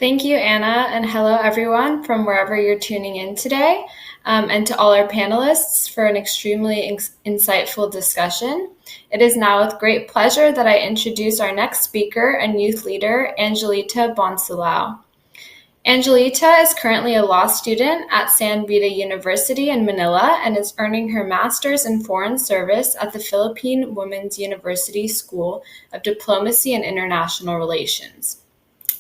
Thank you, Anna, and hello everyone from wherever you're tuning in today, and to all our panelists for an extremely insightful discussion. It is now with great pleasure that I introduce our next speaker and youth leader, Angelita Bonsilao. Angelita is currently a law student at San Vita University in Manila and is earning her master's in foreign service at the Philippine Women's University School of Diplomacy and International Relations.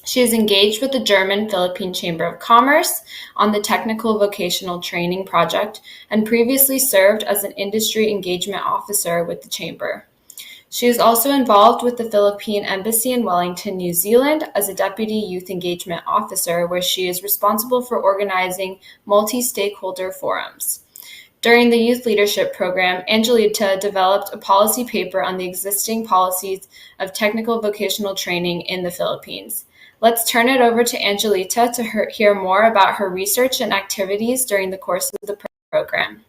She is engaged with the German-Philippine Chamber of Commerce on the Technical Vocational Training Project and previously served as an industry engagement officer with the Chamber. She is also involved with the Philippine Embassy in Wellington, New Zealand as a Deputy Youth Engagement Officer, where she is responsible for organizing multi-stakeholder forums. During the Youth Leadership Program, Angelita developed a policy paper on the existing policies of technical vocational training in the Philippines. Let's turn it over to Angelita to hear more about her research and activities during the course of the program.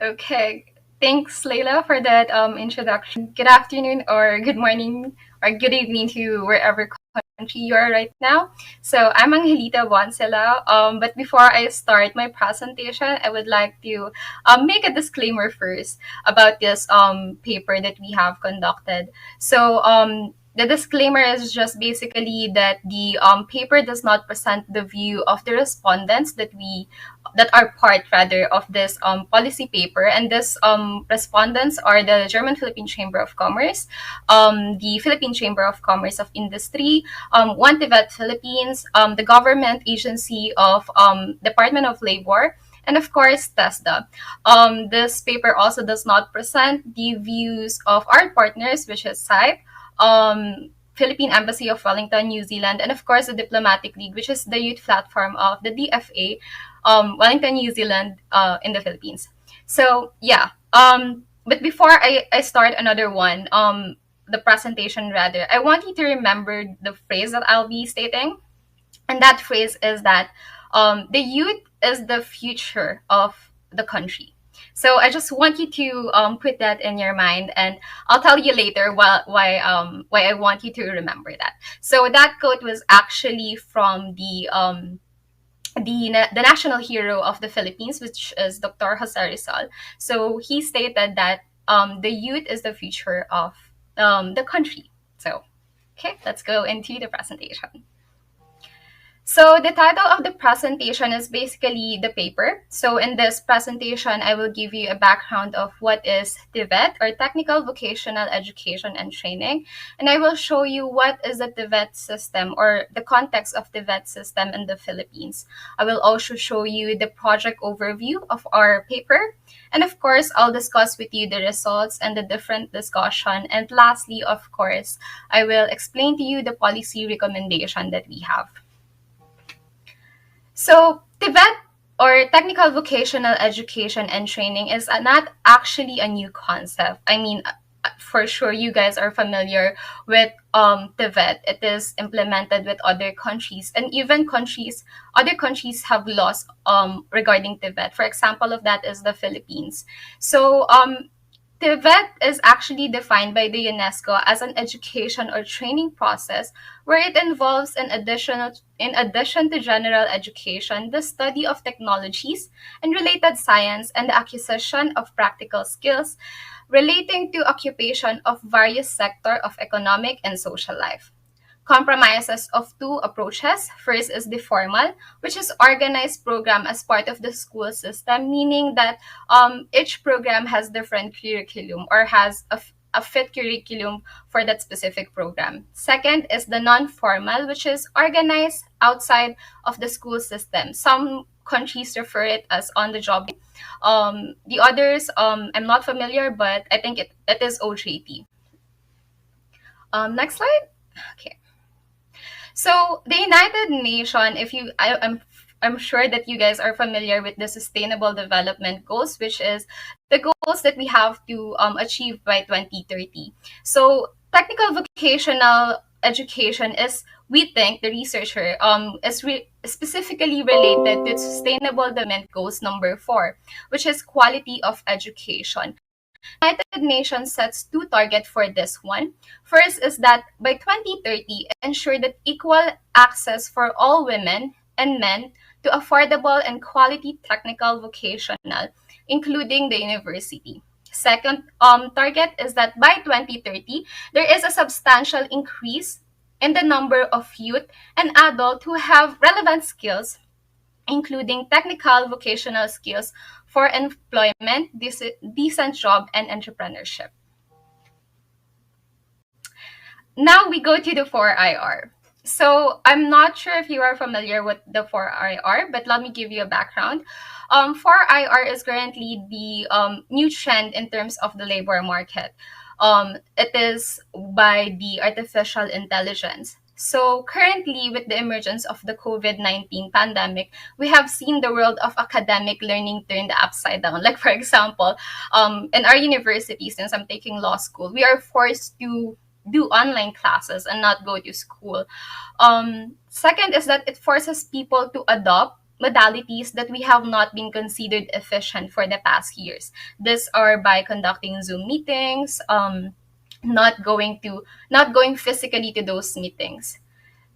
Okay, thanks, Layla, for that introduction. Good afternoon, or good morning, or good evening to wherever country you are right now. So I'm Angelita Bonsilao. But before I start my presentation, I would like to make a disclaimer first about this paper that we have conducted. So the disclaimer is just basically that the paper does not present the view of the respondents that are part rather of this policy paper, and this respondents are the German-Philippine Chamber of Commerce, the Philippine Chamber of Commerce of Industry, One TVET Philippines, the government agency of Department of Labor, and of course, TESDA. This paper also does not present the views of our partners, which is CIPE, Philippine Embassy of Wellington, New Zealand, and of course the Diplomatic League, which is the youth platform of the DFA, Wellington, New Zealand, in the Philippines. So yeah, but before I start another one, the presentation rather, I want you to remember the phrase that I'll be stating, and that phrase is that the youth is the future of the country. So I just want you to put that in your mind, and I'll tell you later why I want you to remember that. So that quote was actually from the national hero of the Philippines, which is Dr. Jose Rizal. So he stated that the youth is the future of the country. So, okay, let's go into the presentation. So the title of the presentation is basically the paper. So in this presentation, I will give you a background of what is TVET, or Technical Vocational Education and Training. And I will show you what is the TVET system, or the context of the TVET system in the Philippines. I will also show you the project overview of our paper. And of course, I'll discuss with you the results and the different discussion. And lastly, of course, I will explain to you the policy recommendation that we have. So TVET, or Technical Vocational Education and Training, is not actually a new concept. I mean, for sure you guys are familiar with TVET. It is implemented with other countries, and even other countries have laws regarding TVET. For example of that is the Philippines. So TVET is actually defined by the UNESCO as an education or training process where it involves, in addition to general education, the study of technologies and related science and the acquisition of practical skills relating to occupation of various sectors of economic and social life. Compromises of two approaches. First is the formal, which is organized program as part of the school system, meaning that each program has different curriculum, or has a fit curriculum for that specific program. Second is the non-formal, which is organized outside of the school system. Some countries refer it as on-the-job. The others, I'm not familiar, but I think it is OJT. Next slide. Okay. So the United Nations, I'm sure that you guys are familiar with the Sustainable Development Goals, which is the goals that we have to achieve by 2030. So technical vocational education is, we think, the researcher, is specifically related to Sustainable Development Goals number 4, which is quality of education. United Nations sets two targets for this one. First is that by 2030, ensure that equal access for all women and men to affordable and quality technical vocational, including the university. Second target is that by 2030, there is a substantial increase in the number of youth and adults who have relevant skills, including technical vocational skills for employment, decent job, and entrepreneurship. Now we go to the 4IR. So I'm not sure if you are familiar with the 4IR, but let me give you a background. 4IR is currently the new trend in terms of the labor market. It is by the artificial intelligence. So currently, with the emergence of the COVID-19 pandemic, we have seen the world of academic learning turned upside down. Like, for example, in our university, since I'm taking law school, we are forced to do online classes and not go to school. Second is that it forces people to adopt modalities that we have not been considered efficient for the past years. These are by conducting Zoom meetings, not going physically to those meetings.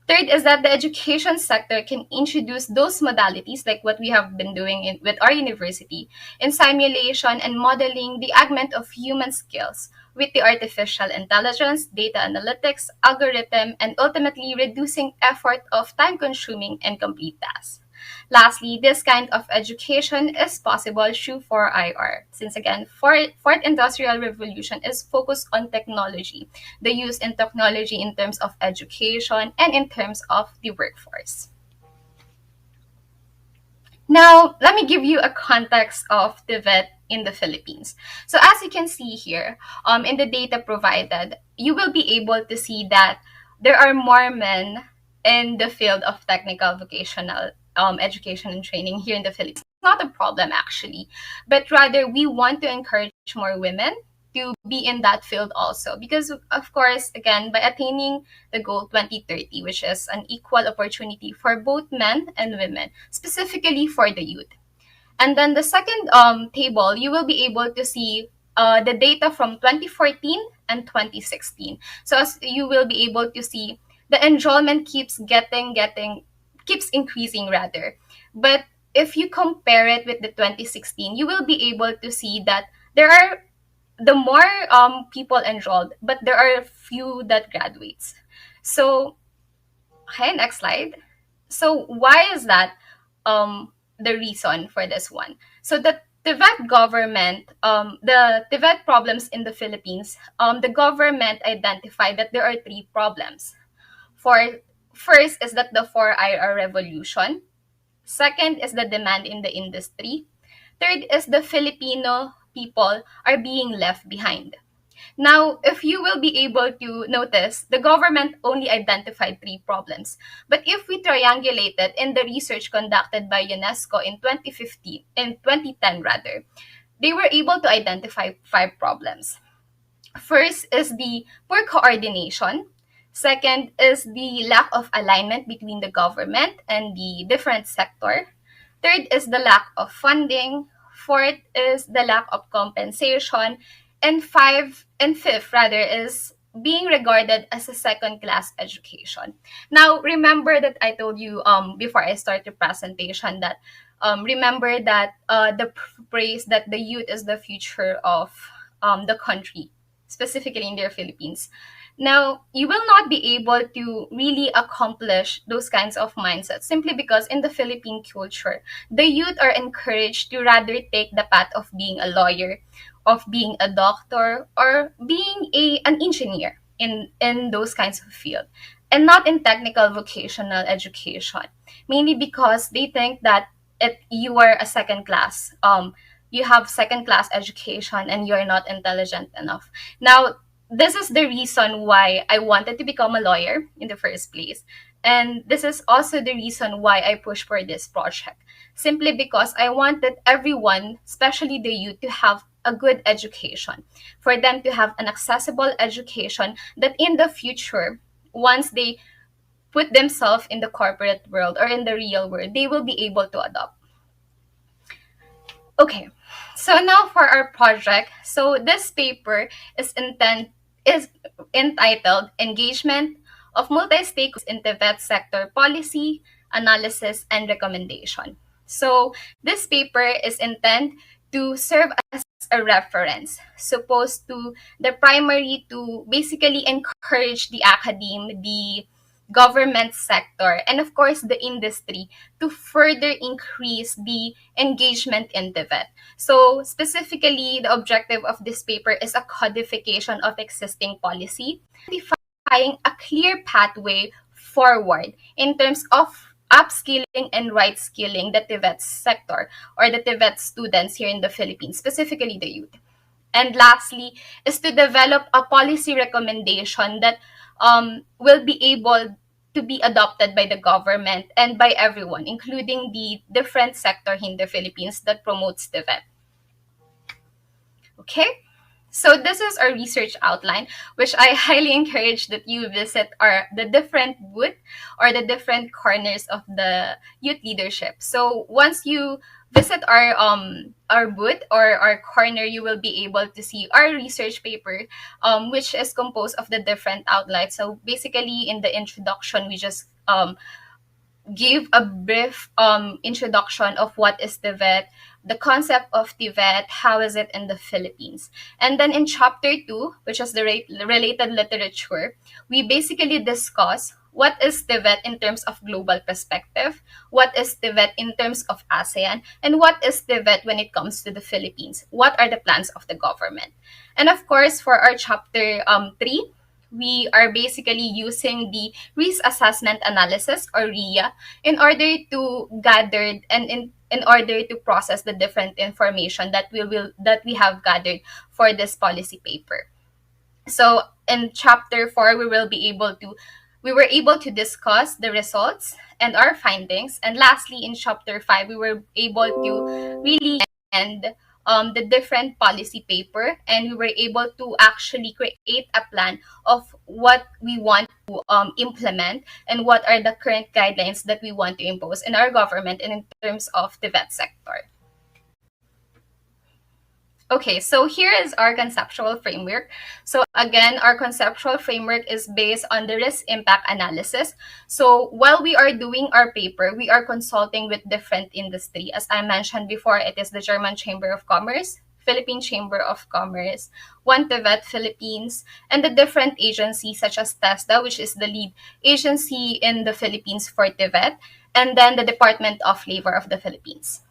Third is that the education sector can introduce those modalities, like what we have been doing with our university, in simulation and modeling the augment of human skills with the artificial intelligence, data analytics, algorithm, and ultimately reducing effort of time-consuming and complete tasks. Lastly, this kind of education is possible through 4IR, since again, Fourth Industrial Revolution is focused on technology, the use in technology in terms of education and in terms of the workforce. Now, let me give you a context of TVET in the Philippines. So as you can see here, in the data provided, you will be able to see that there are more men in the field of technical vocational education and training here in the Philippines. It's not a problem actually, but rather we want to encourage more women to be in that field also, because of course, again, by attaining the goal 2030, which is an equal opportunity for both men and women, specifically for the youth. And then the second table, you will be able to see the data from 2014 and 2016. So as you will be able to see, the enrollment keeps increasing rather. But if you compare it with the 2016, you will be able to see that there are the more people enrolled, but there are few that graduates. So, okay, next slide. So why is that the reason for this one? So the TVET government, the TVET problems in the Philippines, the government identified that there are three problems. First is that the 4IR revolution. Second is the demand in the industry. Third is the Filipino people are being left behind. Now, if you will be able to notice, the government only identified three problems. But if we triangulate it in the research conducted by UNESCO in 2010 rather, they were able to identify five problems. First is the poor coordination. Second is the lack of alignment between the government and the different sector. Third is the lack of funding. Fourth is the lack of compensation. And fifth rather is being regarded as a second-class education. Now, remember that I told you before I start the presentation that remember that the phrase that the youth is the future of the country, specifically in the Philippines. Now, you will not be able to really accomplish those kinds of mindsets simply because in the Philippine culture, the youth are encouraged to rather take the path of being a lawyer, of being a doctor, or being an engineer in those kinds of field, and not in technical vocational education, mainly because they think that you are a second class. You have second class education and you're not intelligent enough. Now, this is the reason why I wanted to become a lawyer in the first place. And this is also the reason why I pushed for this project. Simply because I wanted everyone, especially the youth, to have a good education, for them to have an accessible education that in the future, once they put themselves in the corporate world or in the real world, they will be able to adopt. Okay, So now for our project. So this paper is entitled Engagement of Multi-Stakeholders in TVET Sector Policy, Analysis, and Recommendation. So this paper is intended to serve as a reference, supposed to the primary to basically encourage the academe, the government sector, and of course the industry to further increase the engagement in TVET. So specifically, the objective of this paper is a codification of existing policy, identifying a clear pathway forward in terms of upskilling and right skilling the TVET sector or the TVET students here in the Philippines, specifically the youth. And lastly, is to develop a policy recommendation that will be able to be adopted by the government and by everyone, including the different sector in the Philippines that promotes TVET. Okay, so this is our research outline, which I highly encourage that you visit the different booth or the different corners of the youth leadership. So once you visit our booth or our corner, you will be able to see our research paper, which is composed of the different outlines. So basically, in the introduction, we just give a brief introduction of what is TVET, the concept of TVET, how is it in the Philippines. And then in chapter 2, which is the related literature, we basically discuss what is TVET in terms of global perspective, what is TVET in terms of ASEAN, and what is TVET when it comes to the Philippines. What are the plans of the government? And of course, for our chapter 3, we are basically using the risk assessment analysis or RIA in order to gather and in order to process the different information that we have gathered for this policy paper. So in chapter 4, we were able to discuss the results and our findings. And lastly, in chapter 5, we were able to really end the different policy paper, and we were able to actually create a plan of what we want to implement and what are the current guidelines that we want to impose in our government and in terms of the vet sector. Okay, so here is our conceptual framework. So again, our conceptual framework is based on the risk impact analysis. So while we are doing our paper, we are consulting with different industry. As I mentioned before, it is the German Chamber of Commerce, Philippine Chamber of Commerce, One TVET Philippines, and the different agencies such as TESDA, which is the lead agency in the Philippines for TVET, and then the Department of Labor of the Philippines.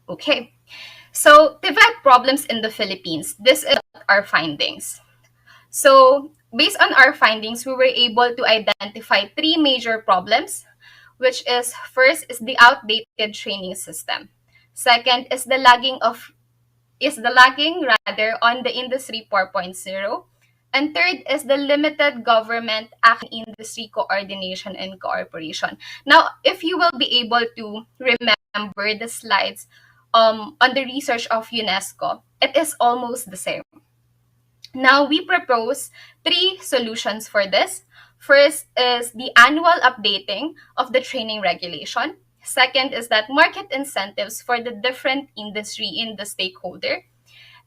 Okay. So, TVET problems in the Philippines. This is our findings. So, based on our findings, we were able to identify 3 major problems, which is first is the outdated training system. Second is the lagging rather on the industry 4.0. And third is the limited government action industry coordination and cooperation. Now, if you will be able to remember the slides on the research of UNESCO, it is almost the same. Now, we propose 3 solutions for this. First is the annual updating of the training regulation. Second is that market incentives for the different industry in the stakeholder.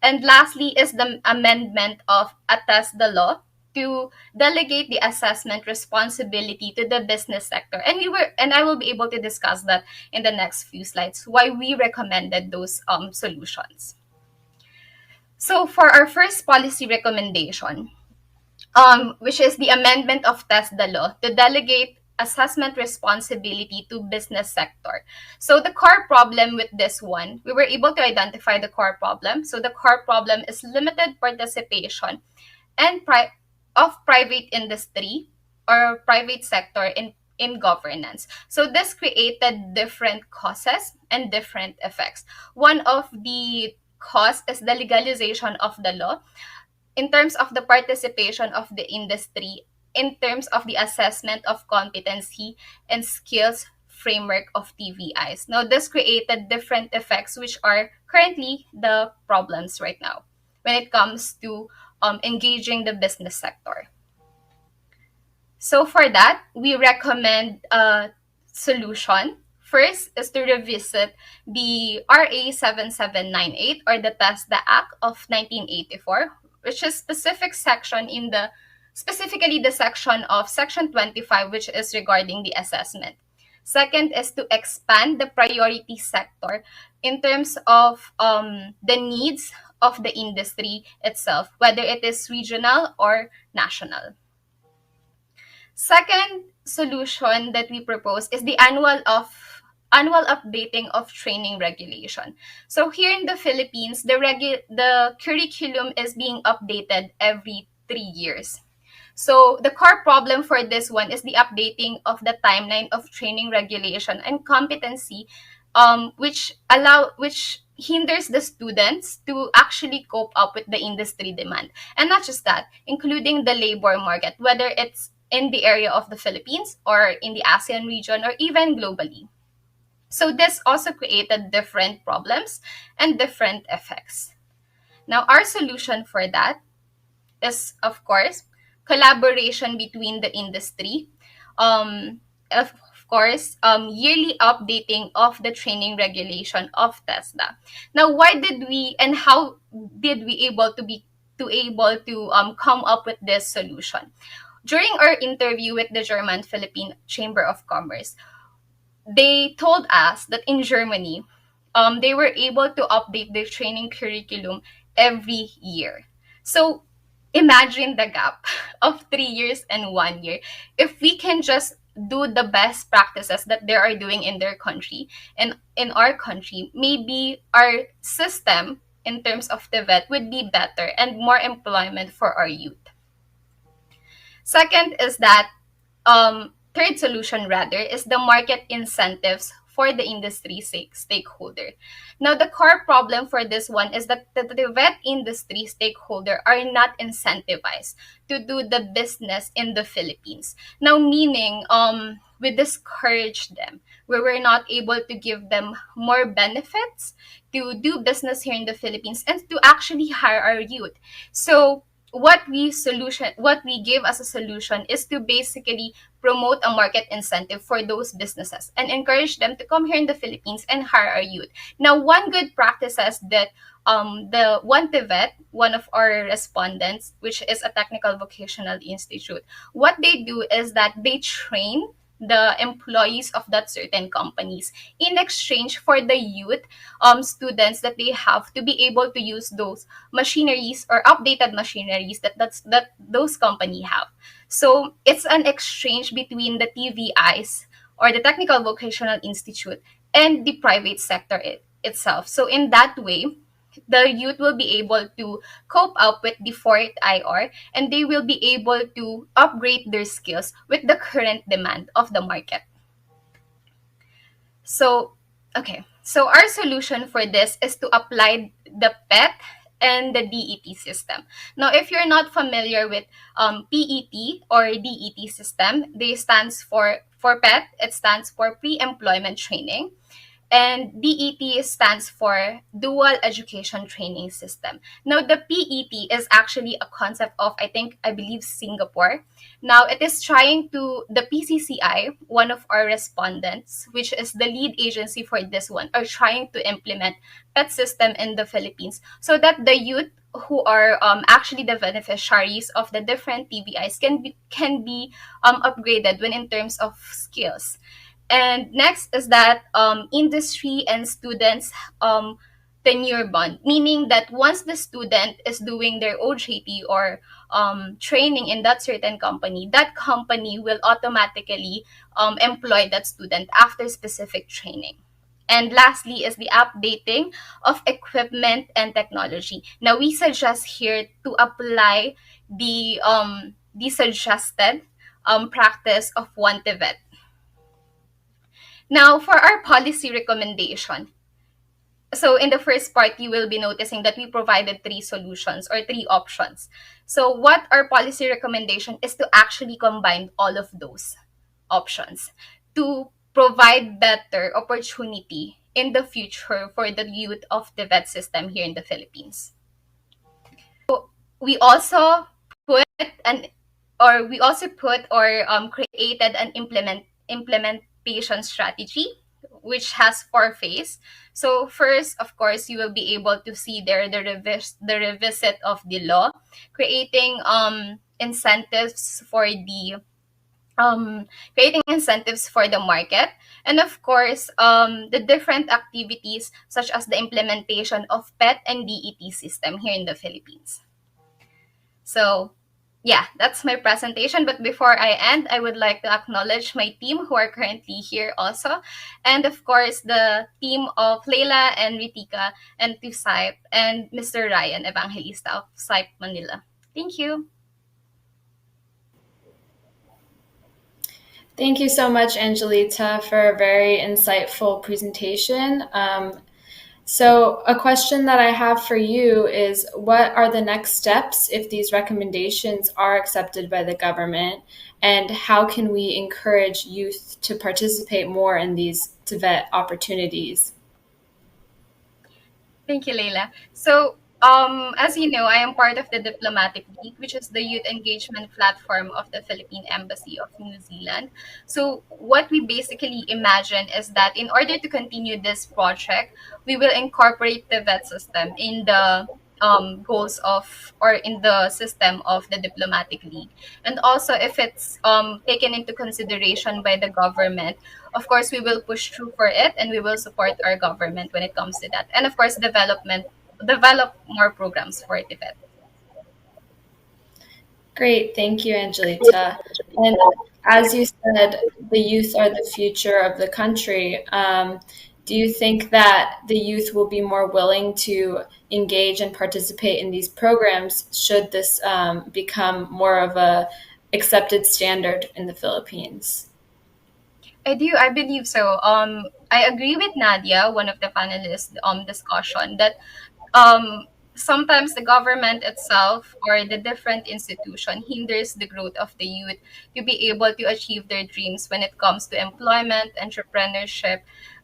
And lastly is the amendment of ATAS the law to delegate the assessment responsibility to the business sector. And I will be able to discuss that in the next few slides, why we recommended those solutions. So for our first policy recommendation, which is the amendment of TESDA law to delegate assessment responsibility to business sector. So the core problem with this one, we were able to identify the core problem. So the core problem is limited participation and of private industry or private sector in governance. So this created different causes and different effects. One of the cause is the legalization of the law in terms of the participation of the industry, in terms of the assessment of competency and skills framework of TVIs. Now, this created different effects, which are currently the problems right now when it comes to engaging the business sector. So for that, we recommend a solution. first is to revisit the RA 7798, or the TESDA Act of 1984, which is specifically the section of Section 25, which is regarding the assessment. Second is to expand the priority sector in terms of the needs of the industry itself, whether it is regional or national. Second solution that we propose is the annual updating of training regulation. So here in the Philippines, the curriculum is being updated every 3 years. So the core problem for this one is the updating of the timeline of training regulation and competency, which hinders the students to actually cope up with the industry demand. And not just that, including the labor market, whether it's in the area of the Philippines or in the ASEAN region or even globally. So this also created different problems and different effects. Now, our solution for that is, of course, collaboration between the industry, of course, yearly updating of the training regulation of TESDA. Now, how did we able to come up with this solution? During our interview with the German-Philippine Chamber of Commerce, they told us that in Germany, they were able to update their training curriculum every year. So imagine the gap of 3 years and 1 year. If we can just do the best practices that they are doing in their country and in our country, maybe our system in terms of TVET would be better and more employment for our youth. Second is that third solution rather is the market incentives for the industry stakeholder. Now, the core problem for this one is that the TVET industry stakeholder are not incentivized to do the business in the Philippines. Now, meaning we discourage them. We were not able to give them more benefits to do business here in the Philippines and to actually hire our youth. So what we give as a solution is to basically promote a market incentive for those businesses and encourage them to come here in the Philippines and hire our youth. Now, one good practice is that the one TVET, one of our respondents, which is a technical vocational institute, what they do is that they train the employees of that certain companies in exchange for the youth students that they have to be able to use those machineries or updated machineries that those company have. So it's an exchange between the TVIs, or the Technical Vocational Institute, and the private sector itself. So in that way, the youth will be able to cope up with the fourth IR, and they will be able to upgrade their skills with the current demand of the market. So our solution for this is to apply the PET and the DET system. Now, if you're not familiar with PET or DET system, they stands for PET, it stands for pre-employment training. And DET stands for Dual Education Training System. Now, the PET is actually a concept of, I believe, Singapore. Now, it is the PCCI, one of our respondents, which is the lead agency for this one, are trying to implement PET system in the Philippines so that the youth who are actually the beneficiaries of the different TVIs can be upgraded when in terms of skills. And next is that industry and students tenure bond, meaning that once the student is doing their OJT or training in that certain company, that company will automatically employ that student after specific training. And lastly is the updating of equipment and technology. Now, we suggest here to apply the suggested practice of one TVET. Now, for our policy recommendation. So in the first part, you will be noticing that we provided 3 solutions or 3 options. So what our policy recommendation is to actually combine all of those options to provide better opportunity in the future for the youth of the VET system here in the Philippines. So we also created an implementation strategy, which has four phases. So first, of course, you will be able to see there the revisit of the law, creating incentives for the creating incentives for the market, and of course, the different activities such as the implementation of PET and DET system here in the Philippines. So, yeah, that's my presentation. But before I end, I would like to acknowledge my team who are currently here also. And of course, the team of Leila and Ritika and to CIPE and Mr. Ryan Evangelista of CIPE Manila. Thank you. Thank you so much, Angelita, for a very insightful presentation. So a question that I have for you is, what are the next steps if these recommendations are accepted by the government? And how can we encourage youth to participate more in these TVET opportunities? Thank you, Leila. So, as you know, I am part of the Diplomatic League, which is the youth engagement platform of the Philippine Embassy of New Zealand. So, what we basically imagine is that in order to continue this project, we will incorporate the VET system in the goals of or in the system of the Diplomatic League. And also, if it's taken into consideration by the government, of course, we will push through for it and we will support our government when it comes to that. And of course, develop more programs for Tibet. Great, thank you, Angelita. And as you said, the youth are the future of the country. Do you think that the youth will be more willing to engage and participate in these programs should this become more of a accepted standard in the Philippines? I do. I believe so. I agree with Nadia, one of the panelists, discussion that um, sometimes the government itself or the different institution hinders the growth of the youth to be able to achieve their dreams when it comes to employment, entrepreneurship.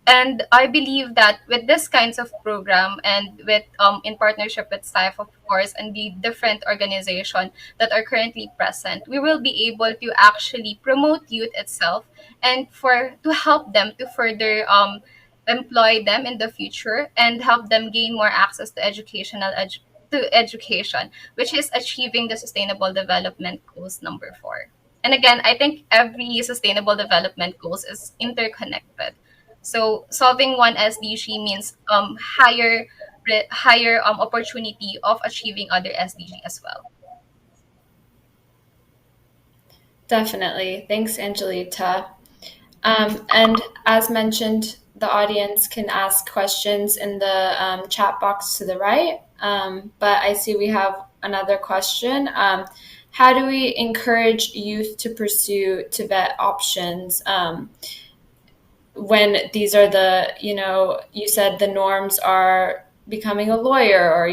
And I believe that with this kinds of program and with in partnership with SAIF, of course, and the different organization that are currently present, we will be able to actually promote youth itself and for to help them to further employ them in the future and help them gain more access to education, which is achieving the sustainable development goals number 4. And again, I think every sustainable development goals is interconnected. So solving one SDG means higher opportunity of achieving other SDG as well. Definitely. Thanks, Angelita. And as mentioned, the audience can ask questions in the chat box to the right. But I see we have another question. How do we encourage youth to pursue TVET options when these are you said the norms are becoming a lawyer or,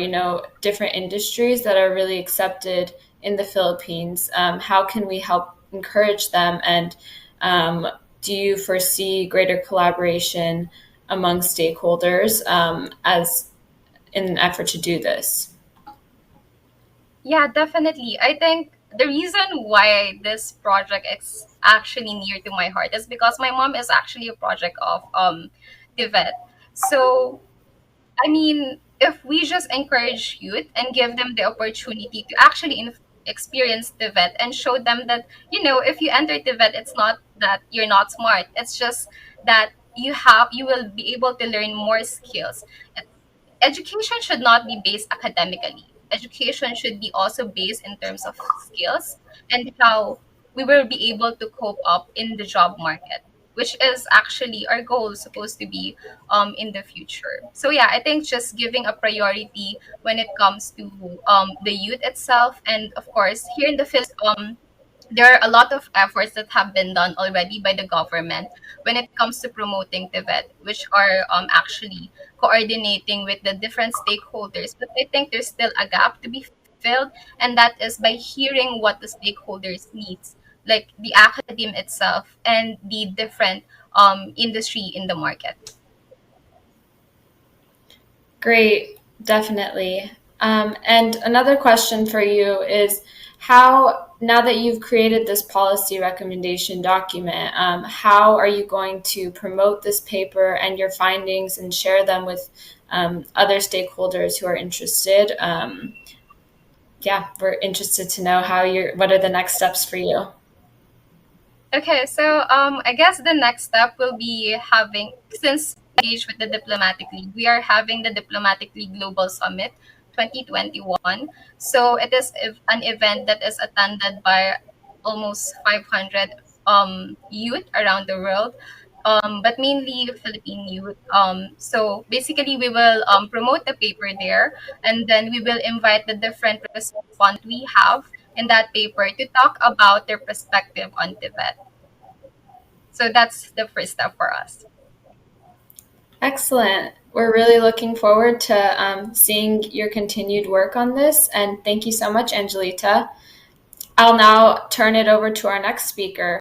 different industries that are really accepted in the Philippines? How can we help encourage them? And do you foresee greater collaboration among stakeholders as in an effort to do this? Yeah, definitely. I think the reason why this project is actually near to my heart is because my mom is actually a project of TVET. So I mean, if we just encourage youth and give them the opportunity to actually experience the vet and show them that, if you enter the vet, it's not that you're not smart. It's just that you will be able to learn more skills. Education should not be based academically. Education should be also based in terms of skills and how we will be able to cope up in the job market, which is actually our goal supposed to be in the future. So yeah, I think just giving a priority when it comes to the youth itself, and of course here in the Philippines, there are a lot of efforts that have been done already by the government when it comes to promoting TVET, which are actually coordinating with the different stakeholders. But I think there's still a gap to be filled, and that is by hearing what the stakeholders needs, like the academe itself and the different industry in the market. Great, definitely. And another question for you is how, now that you've created this policy recommendation document, how are you going to promote this paper and your findings and share them with other stakeholders who are interested? We're interested to know what are the next steps for you? Okay, so I guess the next step will be having, since engaged with the Diplomatic League, we are having the Diplomatic League Global Summit 2021. So it is an event that is attended by almost 500 youth around the world, but mainly Philippine youth. So basically, we will promote the paper there, and then we will invite the different respondents we have in that paper to talk about their perspective on Tibet. So that's the first step for us. Excellent. We're really looking forward to seeing your continued work on this. And thank you so much, Angelita. I'll now turn it over to our next speaker.